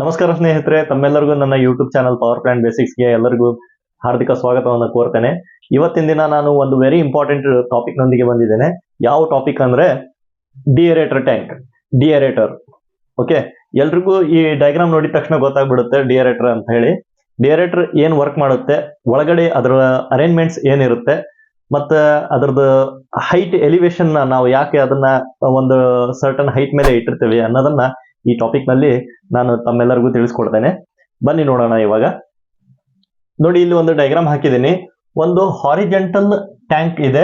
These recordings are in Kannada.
ನಮಸ್ಕಾರ ಸ್ನೇಹಿತರೆ, ತಮ್ಮೆಲ್ಲರಿಗೂ ನನ್ನ ಯೂಟ್ಯೂಬ್ ಚಾನಲ್ ಪವರ್ ಪ್ಲಾಂಟ್ ಬೇಸಿಕ್ಸ್ಗೆ ಎಲ್ಲರಿಗೂ ಹಾರ್ದಿಕ ಸ್ವಾಗತವನ್ನು ಕೋರ್ತೇನೆ. ಇವತ್ತಿನ ದಿನ ನಾನು ಒಂದು ವೆರಿ ಇಂಪಾರ್ಟೆಂಟ್ ಟಾಪಿಕ್ ನೊಂದಿಗೆ ಬಂದಿದ್ದೇನೆ. ಯಾವ ಟಾಪಿಕ್ ಅಂದ್ರೆ ಡಿಯರೇಟರ್ ಟ್ಯಾಂಕ್. ಡಿಯರೇಟರ್ ಓಕೆ, ಎಲ್ರಿಗೂ ಈ ಡಯಾಗ್ರಾಮ್ ನೋಡಿದ ತಕ್ಷಣ ಗೊತ್ತಾಗ್ಬಿಡುತ್ತೆ ಡಿಯರೇಟರ್ ಅಂತ ಹೇಳಿ. ಡಿಯರೇಟರ್ ಏನ್ ವರ್ಕ್ ಮಾಡುತ್ತೆ, ಒಳಗಡೆ ಅದರ ಅರೇಂಜ್ಮೆಂಟ್ಸ್ ಏನಿರುತ್ತೆ, ಮತ್ತೆ ಅದರದ್ದು ಹೈಟ್ ಎಲಿವೇಶನ್ ನಾವು ಯಾಕೆ ಅದನ್ನ ಒಂದು ಸರ್ಟನ್ ಹೈಟ್ ಮೇಲೆ ಇಟ್ಟಿರ್ತೀವಿ ಅನ್ನೋದನ್ನ ಈ ಟಾಪಿಕ್ ನಲ್ಲಿ ನಾನು ತಮ್ಮೆಲ್ಲರಿಗೂ ತಿಳಿಸ್ಕೊಡ್ತೇನೆ. ಬನ್ನಿ ನೋಡೋಣ. ಇವಾಗ ನೋಡಿ, ಇಲ್ಲಿ ಒಂದು ಡಯಾಗ್ರಾಮ್ ಹಾಕಿದ್ದೀನಿ. ಒಂದು ಹಾರಿಜೆಂಟಲ್ ಟ್ಯಾಂಕ್ ಇದೆ,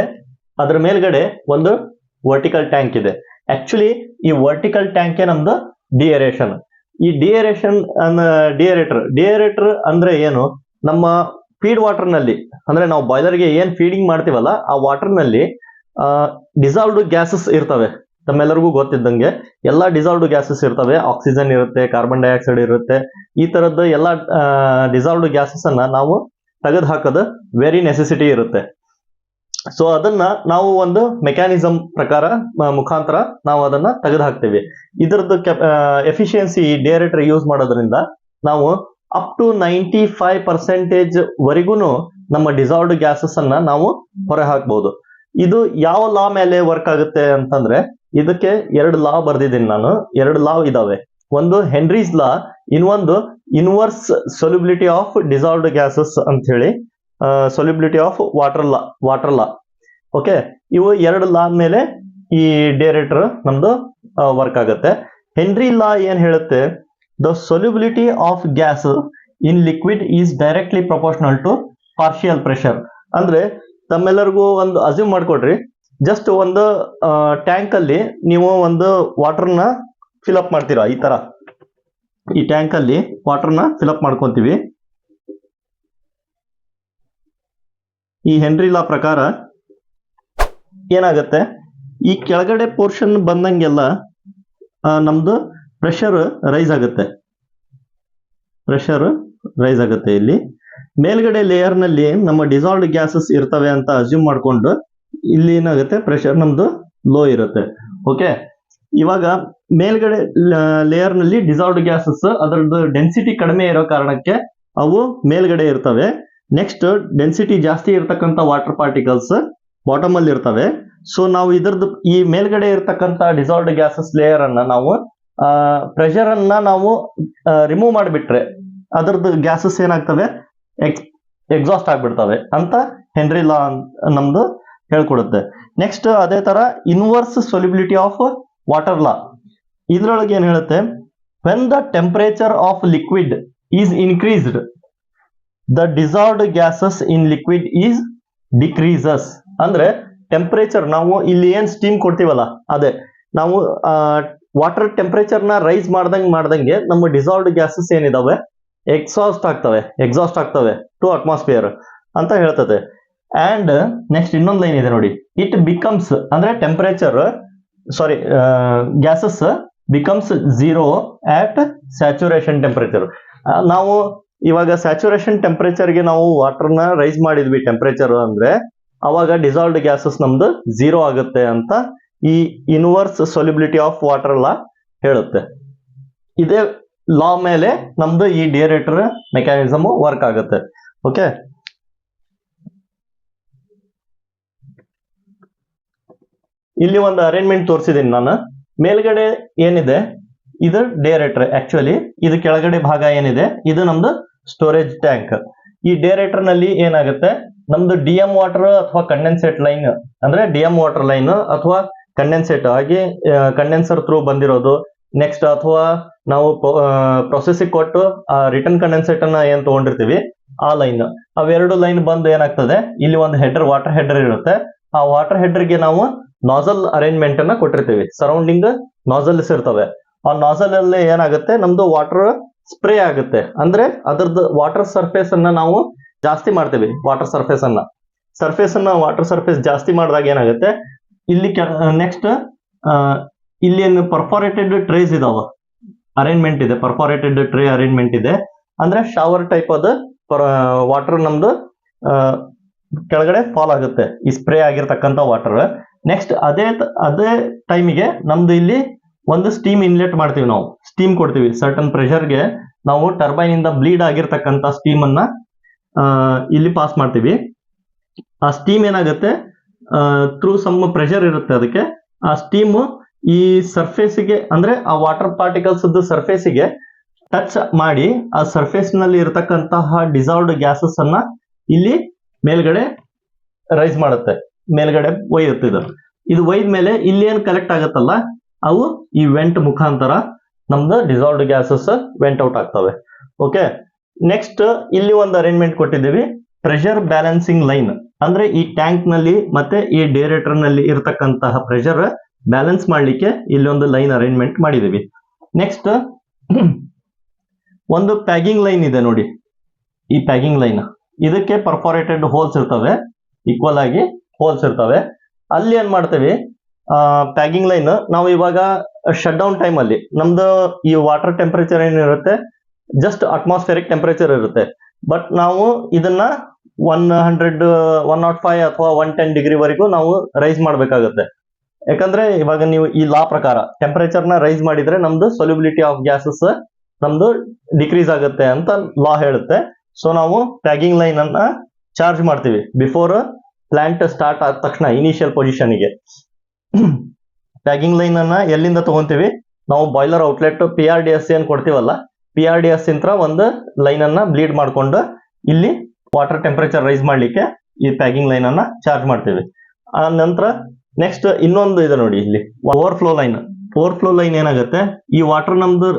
ಅದರ ಮೇಲ್ಗಡೆ ಒಂದು ವರ್ಟಿಕಲ್ ಟ್ಯಾಂಕ್ ಇದೆ. ಆಕ್ಚುಲಿ ಈ ವರ್ಟಿಕಲ್ ಟ್ಯಾಂಕ್ ನಮ್ದು ಡಿಯರೇಷನ್. ಈ ಡಿಯರೇಟರ್ ಅಂದ್ರೆ ಏನು, ನಮ್ಮ ಫೀಡ್ ವಾಟರ್ ನಲ್ಲಿ, ಅಂದ್ರೆ ನಾವು ಬಾಯ್ಲರ್ಗೆ ಏನ್ ಫೀಡಿಂಗ್ ಮಾಡ್ತೀವಲ್ಲ ಆ ವಾಟರ್ ನಲ್ಲಿ ಡಿಸಾಲ್ವ್ಡ್ ಗ್ಯಾಸಸ್ ಇರ್ತವೆ. ತಮ್ಮೆಲ್ಲರಿಗೂ ಗೊತ್ತಿದ್ದಂಗೆ ಎಲ್ಲಾ ಡಿಸಾಲ್ವ್ಡ್ ಗ್ಯಾಸಸ್ ಇರ್ತವೆ. ಆಕ್ಸಿಜನ್ ಇರುತ್ತೆ, ಕಾರ್ಬನ್ ಡೈಆಕ್ಸೈಡ್ ಇರುತ್ತೆ. ಈ ತರದ್ದು ಎಲ್ಲಾ ಡಿಸಾಲ್ವ್ಡ್ ಗ್ಯಾಸಸ್ ಅನ್ನ ನಾವು ತೆಗೆದು ಹಾಕೋದು ವೆರಿ ನೆಸೆಸಿಟಿ ಇರುತ್ತೆ. ಸೊ ಅದನ್ನ ನಾವು ಒಂದು ಮೆಕ್ಯಾನಿಸಮ್ ಮುಖಾಂತರ ನಾವು ಅದನ್ನ ತೆಗೆದು ಹಾಕ್ತೇವೆ. ಇದರದ್ದು ಎಫಿಷಿಯನ್ಸಿ ಡಿಯರೇಟರ್ ಯೂಸ್ ಮಾಡೋದ್ರಿಂದ ನಾವು ಅಪ್ ಟು 95% ವರೆಗೂ ನಮ್ಮ ಡಿಸಾಲ್ವ್ಡ್ ಗ್ಯಾಸಸ್ ಅನ್ನ ನಾವು ಹೊರ ಹಾಕಬಹುದು. ಇದು ಯಾವ ಲಾ ಮೇಲೆ ವರ್ಕ್ ಆಗುತ್ತೆ ಅಂತಂದ್ರೆ, ಇದಕ್ಕೆ ಎರಡು ಲಾ ಬರ್ದಿದ್ದೀನಿ ನಾನು. ಎರಡು ಲಾ ಇದಾವೆ. ಒಂದು ಹೆನ್ರೀಸ್ ಲಾ, ಇನ್ನೊಂದು ಇನ್ವರ್ಸ್ ಸೊಲ್ಯುಬಿಲಿಟಿ ಆಫ್ ಡಿಸಾಲ್ವ್ಡ್ ಗ್ಯಾಸಸ್ ಅಂತ ಹೇಳಿ, ಸೊಲ್ಯುಬಿಲಿಟಿ ಆಫ್ ವಾಟರ್ ಲಾ. ಓಕೆ, ಇವು ಎರಡು ಲಾ ಮೇಲೆ ಈ ಡಿಯರೇಟರ್ ನಮ್ದು ವರ್ಕ್ ಆಗುತ್ತೆ. ಹೆನ್ರಿ ಲಾ ಏನ್ ಹೇಳುತ್ತೆ, the solubility of gas in liquid is directly proportional to partial pressure. ಅಂದ್ರೆ ತಮ್ಮೆಲ್ಲರಿಗೂ ಒಂದು ಅಸ್ಯೂಮ್ ಮಾಡ್ಕೊಡ್ರಿ, ಜಸ್ಟ್ ಒಂದು ಟ್ಯಾಂಕ್ ಅಲ್ಲಿ ನೀವು ಒಂದು ವಾಟರ್ನ ಫಿಲ್ಅಪ್ ಮಾಡ್ತೀರಾ. ಈ ತರ ಈ ಟ್ಯಾಂಕ್ ಅಲ್ಲಿ ವಾಟರ್ನ ಫಿಲ್ಅಪ್ ಮಾಡ್ಕೊಂತೀವಿ. ಈ ಹೆನ್ರಿ ಲಾ ಪ್ರಕಾರ ಏನಾಗುತ್ತೆ, ಈ ಕೆಳಗಡೆ ಪೋರ್ಷನ್ ಬಂದಂಗೆಲ್ಲ ನಮ್ದು ಪ್ರೆಷರ್ ರೈಸ್ ಆಗುತ್ತೆ. ಇಲ್ಲಿ ಮೇಲ್ಗಡೆ ಲೇಯರ್ ನಲ್ಲಿ ನಮ್ಮ ಡಿಸಾಲ್ವ್ಡ್ ಗ್ಯಾಸಸ್ ಇರ್ತವೆ ಅಂತ ಅಸ್ಯೂಮ್ ಮಾಡ್ಕೊಂಡು ಇಲ್ಲಿ ಏನಾಗುತ್ತೆ, ಪ್ರೆಷರ್ ನಮ್ದು ಲೋ ಇರುತ್ತೆ. ಓಕೆ, ಇವಾಗ ಮೇಲ್ಗಡೆ ಲೇಯರ್ ನಲ್ಲಿ ಡಿಸಾಲ್ವ್ಡ್ ಗ್ಯಾಸಸ್ ಅದರದ್ದು ಡೆನ್ಸಿಟಿ ಕಡಿಮೆ ಇರೋ ಕಾರಣಕ್ಕೆ ಅವು ಮೇಲ್ಗಡೆ ಇರ್ತವೆ. ನೆಕ್ಸ್ಟ್ ಡೆನ್ಸಿಟಿ ಜಾಸ್ತಿ ಇರ್ತಕ್ಕಂಥ ವಾಟರ್ ಪಾರ್ಟಿಕಲ್ಸ್ ಬಾಟಮ್ ಅಲ್ಲಿ ಇರ್ತವೆ. ಸೊ ನಾವು ಇದರದ್ದು ಈ ಮೇಲ್ಗಡೆ ಇರ್ತಕ್ಕಂಥ ಡಿಸಾಲ್ವ್ಡ್ ಗ್ಯಾಸಸ್ ಲೇಯರ್ ಅನ್ನ ನಾವು ಪ್ರೆಷರ್ ಅನ್ನ ನಾವು ರಿಮೂವ್ ಮಾಡಿಬಿಟ್ರೆ ಅದರದ್ದು ಗ್ಯಾಸಸ್ ಏನಾಗ್ತವೆ, ಎಕ್ಸಾಸ್ಟ್ ಆಗ್ಬಿಡ್ತವೆ ಅಂತ ಹೆನ್ರಿ ಲಾ ನಮ್ದು ಹೇಳ್ಕೊಡುತ್ತೆ. ನೆಕ್ಸ್ಟ್ ಅದೇ ತರ ಇನ್ವರ್ಸ್ ಸೊಲ್ಯುಬಿಲಿಟಿ ಆಫ್ ವಾಟರ್ ಲಾ. ಇದ್ರೊಳಗೆ ಏನ್ ಹೇಳುತ್ತೆ, when the temperature of liquid is increased the dissolved gases in liquid is decreases. ಅಂದ್ರೆ ಟೆಂಪರೇಚರ್ ನಾವು ಇಲ್ಲಿ ಏನ್ ಸ್ಟೀಮ್ ಕೊಡ್ತೀವಲ್ಲ, ಅದೇ ನಾವು ವಾಟರ್ ಟೆಂಪರೇಚರ್ ನ ರೈಸ್ ಮಾಡ್ದಂಗೆ ನಮ್ಮ ಡಿಸಾಲ್ವ್ಡ್ ಗ್ಯಾಸಸ್ ಏನಿದಾವೆ ಎಕ್ಸಾಸ್ಟ್ ಆಗ್ತವೆ ಟು ಅಟ್ಮಾಸ್ಫಿಯರ್ ಅಂತ ಹೇಳ್ತದೆ. ಅಂಡ್ ನೆಕ್ಸ್ಟ್ ಇನ್ನೊಂದು ಲೈನ್ ಇದೆ ನೋಡಿ, ಇಟ್ ಬಿಕಮ್ಸ್ ಅಂದ್ರೆ ಗ್ಯಾಸಸ್ ಬಿಕಮ್ಸ್ ಝೀರೋ ಆಟ್ ಸ್ಯಾಚುರೇಷನ್ ಟೆಂಪರೇಚರ್. ನಾವು ಇವಾಗ ಸ್ಯಾಚುರೇಷನ್ ಟೆಂಪರೇಚರ್ಗೆ ನಾವು ವಾಟರ್ನ ರೈಸ್ ಮಾಡಿದ್ವಿ ಟೆಂಪರೇಚರ್ ಅಂದ್ರೆ, ಅವಾಗ ಡಿಸಾಲ್ವ್ಡ್ ಗ್ಯಾಸಸ್ ನಮ್ದು ಝೀರೋ ಆಗುತ್ತೆ ಅಂತ ಈ ಇನ್ವರ್ಸ್ ಸೊಲ್ಯುಬಿಲಿಟಿ ಆಫ್ ವಾಟರ್ ಲಾ ಹೇಳುತ್ತೆ. ಇದೇ ಲಾ ಮೇಲೆ ನಮ್ದು ಈ ಡಿಯರೇಟರ್ ಮೆಕ್ಯಾನಿಸಮ್ ವರ್ಕ್ ಆಗುತ್ತೆ. ಓಕೆ, ಇಲ್ಲಿ ಒಂದು ಅರೇಂಜ್ಮೆಂಟ್ ತೋರಿಸಿದೀನಿ ನಾನು. ಮೇಲ್ಗಡೆ ಏನಿದೆ ಇದು ಡಿಯರೇಟರ್. ಆಕ್ಚುಲಿ ಇದು ಕೆಳಗಡೆ ಭಾಗ ಏನಿದೆ ಇದು ನಮ್ದು ಸ್ಟೋರೇಜ್ ಟ್ಯಾಂಕ್. ಈ ಡಿಯರೇಟರ್ ನಲ್ಲಿ ಏನಾಗುತ್ತೆ, ನಮ್ದು ಡಿಎಂ ವಾಟರ್ ಅಥವಾ ಕಂಡೆನ್ಸೇಟ್ ಲೈನ್, ಅಂದ್ರೆ ಡಿಎಂ ವಾಟರ್ ಲೈನ್ ಅಥವಾ ಕಂಡೆನ್ಸೇಟ್ ಆಗಿ ಕಂಡೆನ್ಸರ್ ಥ್ರೂ ಬಂದಿರೋದು. ನೆಕ್ಸ್ಟ್ ಅಥವಾ ನಾವು ಪ್ರೊಸೆಸಿಂಗ್ ಕೊಟ್ಟು ರಿಟರ್ನ್ ಕಂಡೆನ್ಸೇಟ್ ಅನ್ನ ಏನ್ ತಗೊಂಡಿರ್ತೀವಿ ಆ ಲೈನ್, ಅವೆರಡು ಲೈನ್ ಬಂದು ಏನಾಗ್ತದೆ, ಇಲ್ಲಿ ಒಂದು ವಾಟರ್ ಹೆಡರ್ ಇರುತ್ತೆ. ಆ ವಾಟರ್ ಹೆಡರ್ಗೆ ನಾವು ನಾಸಲ್ ಅರೇಂಜ್ಮೆಂಟ್ ಅನ್ನ ಕೊಟ್ಟಿರ್ತೀವಿ. ಸರೌಂಡಿಂಗ್ ನಾಸಲ್ಸ್ ಇರ್ತವೆ. ಆ ನಾಸಲ್ ಅಲ್ಲಿ ಏನಾಗುತ್ತೆ, ನಮ್ದು ವಾಟರ್ ಸ್ಪ್ರೇ ಆಗುತ್ತೆ. ಅಂದ್ರೆ ಅದರದ್ದು ವಾಟರ್ ಸರ್ಫೇಸ್ ಅನ್ನ ನಾವು ಜಾಸ್ತಿ ಮಾಡ್ತೀವಿ. ವಾಟರ್ ಸರ್ಫೇಸ್ ಜಾಸ್ತಿ ಮಾಡಿದಾಗ ಏನಾಗುತ್ತೆ, ಇಲ್ಲಿ ನೆಕ್ಸ್ಟ್ ಇಲ್ಲಿ ಏನು ಪರ್ಫಾರೇಟೆಡ್ ಟ್ರೇಸ್ ಇದಾವ, ಅರೇಂಜ್ಮೆಂಟ್ ಇದೆ, ಪರ್ಫಾರೇಟೆಡ್ ಟ್ರೇ ಅರೇಂಜ್ಮೆಂಟ್ ಇದೆ. ಅಂದ್ರೆ ಶವರ್ ಟೈಪ್ ಅದ ವಾಟರ್ ನಮ್ದು ಕೆಳಗಡೆ ಫಾಲ್ ಆಗುತ್ತೆ, ಈ ಸ್ಪ್ರೇ ಆಗಿರ್ತಕ್ಕಂಥ ವಾಟರ್. ನೆಕ್ಸ್ಟ್ ಅದೇ ಟೈಮಿಗೆ ನಮ್ದು ಇಲ್ಲಿ ಒಂದು ಸ್ಟೀಮ್ ಇನ್ಲೆಟ್ ಮಾಡ್ತೀವಿ, ನಾವು ಸ್ಟೀಮ್ ಕೊಡ್ತೀವಿ. ಸರ್ಟನ್ ಪ್ರೆಷರ್ಗೆ ನಾವು ಟರ್ಬೈನ್ ಇಂದ ಬ್ಲೀಡ್ ಆಗಿರ್ತಕ್ಕಂಥ ಸ್ಟೀಮ್ ಅನ್ನ ಇಲ್ಲಿ ಪಾಸ್ ಮಾಡ್ತೀವಿ. ಆ ಸ್ಟೀಮ್ ಏನಾಗುತ್ತೆ, ಥ್ರೂ ಸಮ್ ಪ್ರೆಷರ್ ಇರುತ್ತೆ ಅದಕ್ಕೆ, ಆ ಸ್ಟೀಮ್ ಈ ಸರ್ಫೇಸಿಗೆ ಅಂದ್ರೆ ಆ ವಾಟರ್ ಪಾರ್ಟಿಕಲ್ಸ್ ಸರ್ಫೇಸಿಗೆ ಟಚ್ ಮಾಡಿ ಆ ಸರ್ಫೇಸ್ ನಲ್ಲಿ ಇರತಕ್ಕಂತಹ ಡಿಸಾಲ್ವ್ಡ್ ಗ್ಯಾಸಸ್ ಅನ್ನ ಇಲ್ಲಿ ಮೇಲ್ಗಡೆ ರೈಸ್ ಮಾಡುತ್ತೆ, ಮೇಲ್ಗಡೆ ಒಯ್ಯುತ್ತೆ. ಇದು ಒಯ್ದ ಮೇಲೆ ಇಲ್ಲಿ ಏನ್ ಕಲೆಕ್ಟ್ ಆಗತ್ತಲ್ಲ, ಅವು ಈ ವೆಂಟ್ ಮುಖಾಂತರ ನಮ್ದು ಡಿಸಾಲ್ವ್ಡ್ ಗ್ಯಾಸಸ್ ವೆಂಟ್ ಔಟ್ ಆಗ್ತವೆ. ಓಕೆ, ನೆಕ್ಸ್ಟ್ ಇಲ್ಲಿ ಒಂದು ಅರೇಂಜ್ಮೆಂಟ್ ಕೊಟ್ಟಿದ್ದೀವಿ, ಪ್ರೆಷರ್ ಬ್ಯಾಲೆನ್ಸಿಂಗ್ ಲೈನ್. ಅಂದ್ರೆ ಈ ಟ್ಯಾಂಕ್ ನಲ್ಲಿ ಮತ್ತೆ ಈ ಡೇರೇಟರ್ ನಲ್ಲಿ ಇರತಕ್ಕಂತಹ ಪ್ರೆಷರ್ ಬ್ಯಾಲೆನ್ಸ್ ಮಾಡ್ಲಿಕ್ಕೆ ಇಲ್ಲಿ ಒಂದು ಲೈನ್ ಅರೇಂಜ್ಮೆಂಟ್ ಮಾಡಿದೀವಿ. ನೆಕ್ಸ್ಟ್ ಒಂದು ಪ್ಯಾಗಿಂಗ್ ಲೈನ್ ಇದೆ ನೋಡಿ, ಈ ಪ್ಯಾಗಿಂಗ್ ಲೈನ್, ಇದಕ್ಕೆ ಪರ್ಫೋರೇಟೆಡ್ ಹೋಲ್ಸ್ ಇರ್ತವೆ, ಈಕ್ವಲ್ ಆಗಿ ಹೋಲ್ಸ್ ಇರ್ತವೆ. ಅಲ್ಲಿ ಏನ್ ಮಾಡ್ತೇವೆ, ಪ್ಯಾಗಿಂಗ್ ಲೈನ್ ನಾವು ಇವಾಗ ಶಟ್ ಡೌನ್ ಟೈಮ್ ಅಲ್ಲಿ ನಮ್ದು ಈ ವಾಟರ್ ಟೆಂಪರೇಚರ್ ಏನಿರುತ್ತೆ ಜಸ್ಟ್ ಅಟ್ಮಾಸ್ಫಿಯರಿಕ್ ಟೆಂಪರೇಚರ್ ಇರುತ್ತೆ, ಬಟ್ ನಾವು ಇದನ್ನ 105 ಅಥವಾ 110 ಡಿಗ್ರಿ ವರೆಗೂ ನಾವು ರೈಸ್ ಮಾಡಬೇಕಾಗುತ್ತೆ. ಯಾಕಂದ್ರೆ ಇವಾಗ ನೀವು ಈ ಲಾ ಪ್ರಕಾರ ಟೆಂಪರೇಚರ್ ನ ರೈಸ್ ಮಾಡಿದ್ರೆ ನಮ್ದು ಸೊಲ್ಯುಬಿಲಿಟಿ ಆಫ್ ಗ್ಯಾಸಸ್ ನಮ್ದು ಡಿಕ್ರೀಸ್ ಆಗುತ್ತೆ ಅಂತ ಲಾ ಹೇಳುತ್ತೆ. ಸೊ ನಾವು ಪ್ಯಾಗಿಂಗ್ ಲೈನ್ ಅನ್ನ ಚಾರ್ಜ್ ಮಾಡ್ತೀವಿ ಬಿಫೋರ್ ಪ್ಲಾಂಟ್ ಸ್ಟಾರ್ಟ್ ಆದ ತಕ್ಷಣ ಇನಿಷಿಯಲ್ ಪೊಸಿಷನ್ಗೆ. ಪ್ಯಾಗಿಂಗ್ ಲೈನ್ ಅನ್ನ ಎಲ್ಲಿಂದ ತಗೊಂತೀವಿ, ನಾವು ಬಾಯ್ಲರ್ ಔಟ್ಲೆಟ್ PRDS ಏನ್ ಕೊಡ್ತೀವಲ್ಲ, PRDS ಇಂತ್ರ ಒಂದು ಲೈನ್ ಅನ್ನ ಬ್ಲೀಡ್ ಮಾಡ್ಕೊಂಡು ಇಲ್ಲಿ ವಾಟರ್ ಟೆಂಪರೇಚರ್ ರೈಸ್ ಮಾಡ್ಲಿಕ್ಕೆ ಈ ಪ್ಯಾಗಿಂಗ್ ಲೈನ್ ಅನ್ನ ಚಾರ್ಜ್ ಮಾಡ್ತೀವಿ. ಆ ನಂತರ ನೆಕ್ಸ್ಟ್ ಇನ್ನೊಂದು ಇದೆ ನೋಡಿ, ಇಲ್ಲಿ ಓವರ್ಫ್ಲೋ ಲೈನ್. ಓವರ್ಫ್ಲೋ ಲೈನ್ ಏನಾಗುತ್ತೆ, ಈ ವಾಟರ್ ನಮ್ದು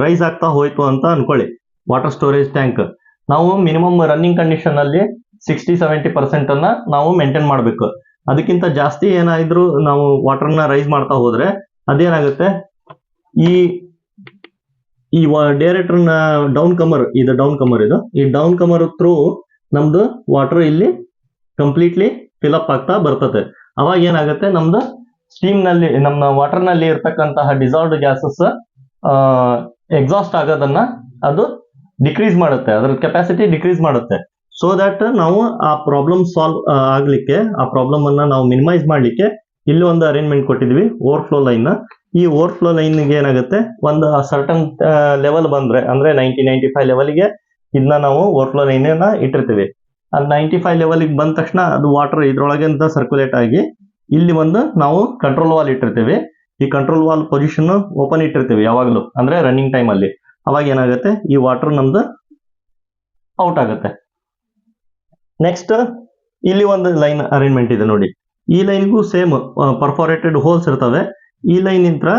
ರೈಸ್ ಆಗ್ತಾ ಹೋಯ್ತು ಅಂತ ಅನ್ಕೊಳ್ಳಿ, ವಾಟರ್ ಸ್ಟೋರೇಜ್ ಟ್ಯಾಂಕ್ ನಾವು ಮಿನಿಮಮ್ ರನ್ನಿಂಗ್ ಕಂಡೀಷನ್ ಅಲ್ಲಿ 60-70% ಅನ್ನ ನಾವು ಮೇಂಟೈನ್ ಮಾಡಬೇಕು. ಅದಕ್ಕಿಂತ ಜಾಸ್ತಿ ಏನಾದ್ರು ನಾವು ವಾಟರ್ ನ ರೈಸ್ ಮಾಡ್ತಾ ಹೋದ್ರೆ ಅದೇನಾಗುತ್ತೆ, ಈ ಡೇರೇಟರ್ ನ ಡೌನ್ ಕಮರ್ ಇದು ಈ ಡೌನ್ ಕಮರ್ ಥ್ರೂ ನಮ್ದು ವಾಟರ್ ಇಲ್ಲಿ ಕಂಪ್ಲೀಟ್ಲಿ ಫಿಲ್ಅಪ್ ಆಗ್ತಾ ಬರ್ತದೆ. ಅವಾಗ ಏನಾಗುತ್ತೆ, ನಮ್ದು ಸ್ಟೀಮ್ ನಲ್ಲಿ ನಮ್ಮ ವಾಟರ್ ನಲ್ಲಿ ಇರ್ತಕ್ಕಂತಹ ಡಿಸಾಲ್ವ್ಡ್ ಗ್ಯಾಸಸ್ ಎಕ್ಸಾಸ್ಟ್ ಆಗೋದನ್ನ ಅದು ಡಿಕ್ರೀಸ್ ಮಾಡುತ್ತೆ, ಅದರ ಕೆಪಾಸಿಟಿ ಡಿಕ್ರೀಸ್ ಮಾಡುತ್ತೆ. ಸೊ ದಟ್ ನಾವು ಆ ಪ್ರಾಬ್ಲಮ್ ಸಾಲ್ವ್ ಆಗ್ಲಿಕ್ಕೆ, ಆ ಪ್ರಾಬ್ಲಮ್ ಅನ್ನ ನಾವು ಮಿನಿಮೈಸ್ ಮಾಡ್ಲಿಕ್ಕೆ ಇಲ್ಲಿ ಒಂದು ಅರೇಂಜ್ಮೆಂಟ್ ಕೊಟ್ಟಿದ್ವಿ, ಓವರ್ಫ್ಲೋ ಲೈನ್. ಈ ಓವರ್ಫ್ಲೋ ಲೈನ್ ಏನಾಗುತ್ತೆ, ಒಂದು ಸರ್ಟನ್ ಲೆವೆಲ್ ಬಂದ್ರೆ ಅಂದ್ರೆ 90-95 ಲೆವೆಲ್ಗೆ ಇದನ್ನ ನಾವು ಓವರ್ಫ್ಲೋ ಲೈನ್ ಇಟ್ಟಿರ್ತೀವಿ. ಅದು 95 ಲೆವೆಲ್ಗೆ ಬಂದ ತಕ್ಷಣ ಅದು ವಾಟರ್ ಇದ್ರೊಳಗಿಂದ ಸರ್ಕ್ಯುಲೇಟ್ ಆಗಿ ಇಲ್ಲಿ ಒಂದು ನಾವು ಕಂಟ್ರೋಲ್ ವಾಲ್ ಇಟ್ಟಿರ್ತೀವಿ. ಈ ಕಂಟ್ರೋಲ್ ವಾಲ್ ಪೊಸಿಷನ್ ಓಪನ್ ಇಟ್ಟಿರ್ತೀವಿ ಯಾವಾಗಲೂ, ಅಂದ್ರೆ ರನ್ನಿಂಗ್ ಟೈಮ್ ಅಲ್ಲಿ. ಅವಾಗ ಏನಾಗುತ್ತೆ, ಈ ವಾಟರ್ ನಮ್ದು ಔಟ್ ಆಗುತ್ತೆ. ನೆಕ್ಸ್ಟ್ ಇಲ್ಲಿ ಒಂದು ಲೈನ್ ಅರೇಂಜ್ಮೆಂಟ್ ಇದೆ ನೋಡಿ, ಈ ಲೈನ್ಗೂ ಸೇಮ್ ಪರ್ಫೋರೇಟೆಡ್ ಹೋಲ್ಸ್ ಇರ್ತವೆ. ಈ ಲೈನ್ ಇಂತ್ರ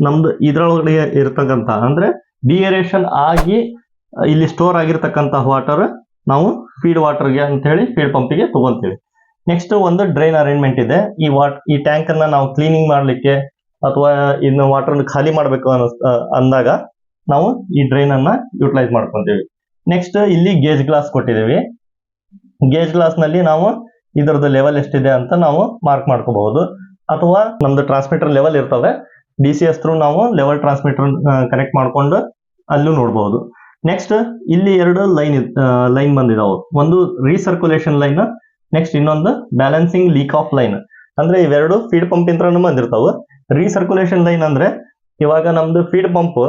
ನಮ್ದು ಇದ್ರೊಳಗಡೆ ಇರ್ತಕ್ಕಂತ ಅಂದ್ರೆ ಡಿಯರೇಷನ್ ಆಗಿ ಇಲ್ಲಿ ಸ್ಟೋರ್ ಆಗಿರ್ತಕ್ಕಂತ ವಾಟರ್ ನಾವು ಫೀಡ್ ವಾಟರ್ಗೆ ಅಂತ ಹೇಳಿ ಫೀಡ್ ಪಂಪಿಗೆ ತಗೊಂತೀವಿ. ನೆಕ್ಸ್ಟ್ ಒಂದು ಡ್ರೈನ್ ಅರೇಂಜ್ಮೆಂಟ್ ಇದೆ. ಈ ಟ್ಯಾಂಕ್ ಅನ್ನ ನಾವು ಕ್ಲೀನಿಂಗ್ ಮಾಡ್ಲಿಕ್ಕೆ ಅಥವಾ ಇನ್ನು ವಾಟರ್ ಖಾಲಿ ಮಾಡ್ಬೇಕು ಅಂದಾಗ ನಾವು ಈ ಡ್ರೈನ್ ಅನ್ನ ಯೂಟಿಲೈಸ್ ಮಾಡ್ಕೊಂತೀವಿ. ನೆಕ್ಸ್ಟ್ ಇಲ್ಲಿ ಗೇಜ್ ಗ್ಲಾಸ್ ಕೊಟ್ಟಿದ್ದೀವಿ. ಗೇಜ್ ಗ್ಲಾಸ್ ನಲ್ಲಿ ನಾವು ಇದರದ್ದು ಲೆವೆಲ್ ಎಷ್ಟಿದೆ ಅಂತ ನಾವು ಮಾರ್ಕ್ ಮಾಡ್ಕೋಬಹುದು, ಅಥವಾ ನಮ್ದು ಟ್ರಾನ್ಸ್ಮಿಟರ್ ಲೆವೆಲ್ ಇರ್ತವೆ, DCS ಥ್ರೂ ನಾವು ಲೆವೆಲ್ ಟ್ರಾನ್ಸ್ಮಿಟರ್ ಕನೆಕ್ಟ್ ಮಾಡ್ಕೊಂಡು ಅಲ್ಲೂ ನೋಡಬಹುದು. ನೆಕ್ಸ್ಟ್ ಇಲ್ಲಿ ಎರಡು ಲೈನ್ ಬಂದಿದಾವೆ, ಒಂದು ರೀಸರ್ಕ್ಯುಲೇಷನ್ ಲೈನ್, ನೆಕ್ಸ್ಟ್ ಇನ್ನೊಂದು ಬ್ಯಾಲೆನ್ಸಿಂಗ್ ಲೀಕ್ ಆಫ್ ಲೈನ್. ಅಂದ್ರೆ ಇವೆರಡು ಫೀಡ್ ಪಂಪ್ ಇಂತ್ರನೂ ಬಂದಿರ್ತಾವೆ. ರೀಸರ್ಕ್ಯುಲೇಷನ್ ಲೈನ್ ಅಂದ್ರೆ ಇವಾಗ ನಮ್ದು ಫೀಡ್ ಪಂಪ್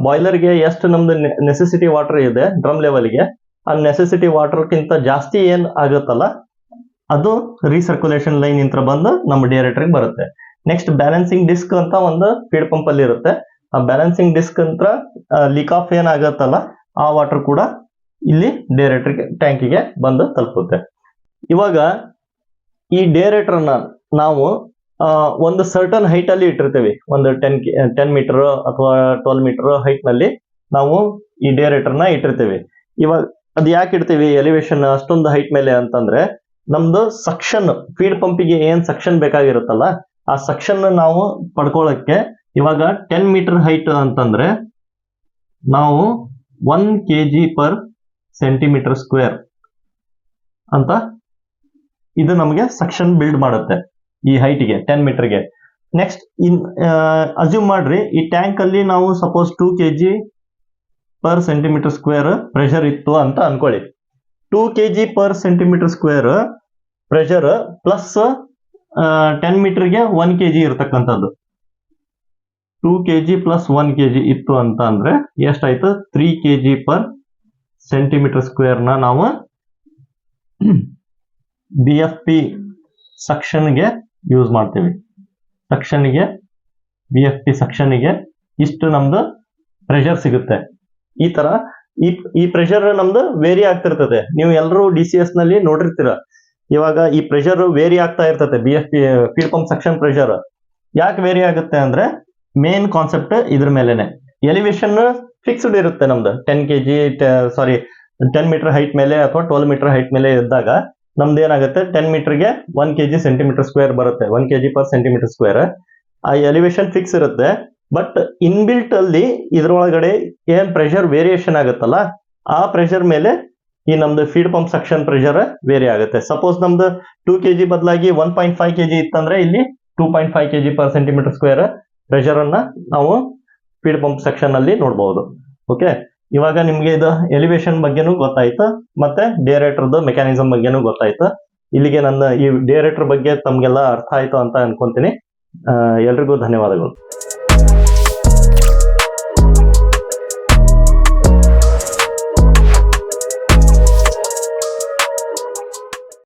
ಬಾಯ್ಲರ್ಗೆ ಎಷ್ಟು ನಮ್ದು ನೆಸೆಸಿಟಿ ವಾಟರ್ ಇದೆ ಡ್ರಮ್ ಲೆವೆಲ್ಗೆ, ಆ ನೆಸೆಸಿಟಿ ವಾಟರ್ಗಿಂತ ಜಾಸ್ತಿ ಏನ್ ಆಗುತ್ತಲ್ಲ ಅದು ರೀಸರ್ಕ್ಯುಲೇಷನ್ ಲೈನ್ ಇಂತ್ರ ಬಂದು ನಮ್ಮ ಡೇರೇಟರ್ಗೆ ಬರುತ್ತೆ. ನೆಕ್ಸ್ಟ್ ಬ್ಯಾಲೆನ್ಸಿಂಗ್ ಡಿಸ್ಕ್ ಅಂತ ಒಂದು ಫೀಡ್ ಪಂಪ್ ಅಲ್ಲಿ ಇರುತ್ತೆ. ಆ ಬ್ಯಾಲೆನ್ಸಿಂಗ್ ಡಿಸ್ಕ್ ಅಂತ ಲೀಕ್ ಆಫ್ ಏನಾಗತ್ತಲ್ಲ ಆ ವಾಟರ್ ಕೂಡ ಇಲ್ಲಿ ಡೇರೇಟರ್ಗೆ ಟ್ಯಾಂಕಿಗೆ ಬಂದು ತಲುಪುತ್ತೆ. ಇವಾಗ ಈ ಡೇರೇಟರ್ ನ ನಾವು ಒಂದು ಸರ್ಟನ್ ಹೈಟ್ ಅಲ್ಲಿ ಇಟ್ಟಿರ್ತೀವಿ, ಒಂದು 10 ಮೀಟರ್ ಅಥವಾ 12 ಮೀಟರ್ ಹೈಟ್ ನಲ್ಲಿ ನಾವು ಈ ಡೇರೇಟರ್ ನ ಇಟ್ಟಿರ್ತೀವಿ. ಇವಾಗ ಅದು ಯಾಕೆ ಇಡ್ತೀವಿ ಎಲಿವೇಶನ್ ಅಷ್ಟೊಂದು ಹೈಟ್ ಮೇಲೆ ಅಂತಂದ್ರೆ, ನಮ್ದು ಸಕ್ಷನ್ ಫೀಡ್ ಪಂಪಿಗೆ ಏನ್ ಸಕ್ಷನ್ ಬೇಕಾಗಿರುತ್ತಲ್ಲ ಆ ಸಕ್ಷನ್ ನಾವು ಪಡ್ಕೊಳ್ಳಕ್ಕೆ ಇವಾಗ 10 ಮೀಟರ್ ಹೈಟ್ ಅಂತಂದ್ರೆ ನಾವು 1 kg/cm² ಅಂತ ಇದು ನಮಗೆ ಸಕ್ಷನ್ ಬಿಲ್ಡ್ ಮಾಡುತ್ತೆ ಈ ಹೈಟ್ಗೆ 10 ಮೀಟರ್ಗೆ. ನೆಕ್ಸ್ಟ್ ಅಸ್ಯೂಮ್ ಮಾಡ್ರಿ ಈ ಟ್ಯಾಂಕ್ ಅಲ್ಲಿ ನಾವು ಸಪೋಸ್ 2 kg/cm² ಪ್ರೆಷರ್ ಇತ್ತು ಅಂತ ಅನ್ಕೊಳ್ಳಿ. 2 kg/cm² ಪ್ರೆಷರ್ ಪ್ಲಸ್ 10 ಮೀಟರ್ಗೆ 1 kg ಇರ್ತಕ್ಕಂಥದ್ದು. 2 kg ಪ್ಲಸ್ 1 kg ಇತ್ತು ಅಂತ ಅಂದ್ರೆ ಎಷ್ಟಾಯ್ತು 3 kg ಪರ್ ಸೆಂಟಿಮೀಟರ್ ಸ್ಕ್ವೇರ್ ನ ನಾವು BFP ಸಕ್ಷನ್ಗೆ ಯೂಸ್ ಮಾಡ್ತೀವಿ. ಸಕ್ಷನ್ಗೆ BFP ಸಕ್ಷನ್ಗೆ ಇಷ್ಟು ನಮ್ದು ಪ್ರೆಷರ್ ಸಿಗುತ್ತೆ. ಈ ತರ ಈ ಪ್ರೆಷರ್ ನಮ್ದು ವೇರಿ ಆಗ್ತಿರ್ತದೆ. ನೀವು ಎಲ್ಲರೂ DCS ನಲ್ಲಿ ನೋಡಿರ್ತೀರ. ಇವಾಗ ಈ ಪ್ರೆಷರ್ ವೇರಿ ಆಗ್ತಾ ಇರ್ತದೆ. BFP feed pump suction pressure ಯಾಕೆ ವೇರಿ ಆಗುತ್ತೆ ಅಂದ್ರೆ ಮೇನ್ ಕಾನ್ಸೆಪ್ಟ್ ಇದ್ರ ಮೇಲೆನೆ. ಎಲಿವೇಶನ್ ಫಿಕ್ಸ್ಡ್ ಇರುತ್ತೆ ನಮ್ದು 10 ಮೀಟರ್ ಹೈಟ್ ಮೇಲೆ ಅಥವಾ 12 ಮೀಟರ್ ಹೈಟ್ ಮೇಲೆ ಇದ್ದಾಗ ನಮ್ದು ಏನಾಗುತ್ತೆ 10 ಮೀಟರ್ಗೆ 1 kg ಸೆಂಟಿಮೀಟರ್ ಸ್ಕ್ವೇರ್ ಬರುತ್ತೆ, 1 kg ಪರ್ ಸೆಂಟಿಮೀಟರ್ ಸ್ಕ್ವೇರ್. ಆ ಎಲಿವೇಶನ್ ಫಿಕ್ಸ್ ಇರುತ್ತೆ. ಬಟ್ ಇನ್ಬಿಲ್ಟ್ ಅಲ್ಲಿ ಇದ್ರೊಳಗಡೆ ಏನ್ ಪ್ರೆಷರ್ ವೇರಿಯೇಷನ್ ಆಗುತ್ತಲ್ಲ ಆ ಪ್ರೆಷರ್ ಮೇಲೆ ಈ ನಮ್ದು feed pump suction pressure vary ಆಗುತ್ತೆ. ಸಪೋಸ್ ನಮ್ದು 2 kg ಬದಲಾಗಿ 1.5 kg ಇತ್ತಂದ್ರೆ ಇಲ್ಲಿ 2.5 kg per centimetre square pressure ಅನ್ನ ನಾವು ಫೀಡ್ ಪಂಪ್ ಸೆಕ್ಷನ್ ಅಲ್ಲಿ ನೋಡಬಹುದು. ಓಕೆ, ಇವಾಗ ನಿಮ್ಗೆ ಇದು ಎಲಿವೇಶನ್ ಬಗ್ಗೆನೂ ಗೊತ್ತಾಯ್ತು, ಮತ್ತೆ ಡೇರೇಟರ್ದು ಮೆಕ್ಯಾನಿಸಮ್ ಬಗ್ಗೆನೂ ಗೊತ್ತಾಯ್ತು. ಇಲ್ಲಿಗೆ ನನ್ನ ಈ ಡೇರೇಟರ್ ಬಗ್ಗೆ ತಮ್ಗೆಲ್ಲ ಅರ್ಥ ಆಯ್ತು ಅಂತ ಅನ್ಕೊಂತೀನಿ. ಎಲ್ರಿಗೂ ಧನ್ಯವಾದಗಳು.